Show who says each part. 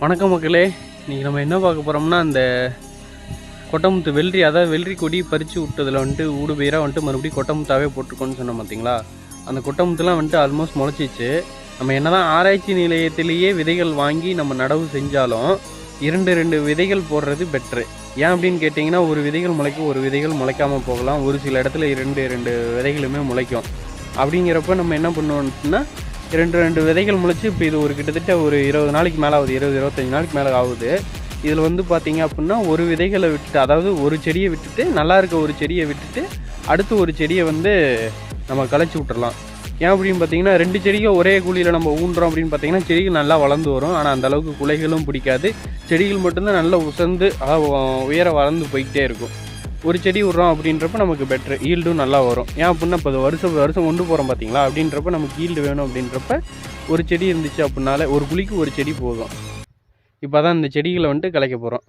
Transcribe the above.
Speaker 1: வணக்கம் மக்களே. இன்றைக்கி நம்ம என்ன பார்க்க போகிறோம்னா, அந்த கொட்டமுத்து வெள்ளரி, அதாவது வெள்ளரி கொடி பறித்து விட்டதில் வந்துட்டு ஊடு பயிராக வந்துட்டு மறுபடியும் கொட்டமுத்தாவே போட்டிருக்கோன்னு சொன்னோம் பார்த்தீங்களா. அந்த கொட்டமுத்துலாம் வந்துட்டு ஆல்மோஸ்ட் முளைச்சிச்சு. நம்ம என்ன தான் ஆராய்ச்சி நிலையத்திலேயே விதைகள் வாங்கி நம்ம நடவு செஞ்சாலும் 2 விதைகள் போடுறது பெட்ரு. ஏன் அப்படின்னு கேட்டிங்கன்னா, ஒரு விதைகள் முளைக்கும், ஒரு விதைகள் முளைக்காமல் போகலாம். ஒரு சில இடத்துல 2 விதைகளுமே முளைக்கும். அப்படிங்கிறப்ப நம்ம என்ன பண்ணுவோம்னா, 2 விதைகள் முளைச்சி இப்போ இது ஒரு கிட்டத்தட்ட ஒரு 20 நாளைக்கு மேலே ஆகுது, 20-25 நாளைக்கு மேலே ஆகுது. இதில் வந்து பார்த்திங்க அப்படின்னா, ஒரு விதைகளை விட்டுட்டு, அதாவது ஒரு செடியை விட்டுட்டு, நல்லா இருக்க ஒரு செடியை விட்டுட்டு அடுத்து ஒரு செடியை வந்து நம்ம களைச்சி விட்டுறலாம். ஏன் அப்படின்னு பார்த்தீங்கன்னா, 2 செடிகள் ஒரே குழியில் நம்ம ஊன்றோம் அப்படின்னு பார்த்தீங்கன்னா, செடிகள் நல்லா வளர்ந்து வரும். ஆனால் அந்தளவுக்கு குலைகளும் பிடிக்காது. செடிகள் மட்டும்தான் நல்லா உசந்து உயர வளர்ந்து போய்கிட்டே இருக்கும். ஒரு செடி விட்றோம் அப்படின்றப்ப நமக்கு பெட்ரு, ஈல்டும் நல்லா வரும். ஏன் அப்படின்னா, இப்போ வருஷம் கொண்டு போகிறோம் பார்த்தீங்களா, அப்படின்றப்ப நமக்கு ஈல்டு வேணும். அப்படின்றப்ப ஒரு செடி இருந்துச்சு அப்படின்னாலே ஒரு குழிக்கு ஒரு செடி போதும். இப்போ தான் இந்த செடிகளை வந்துட்டு கலைக்க போகிறோம்.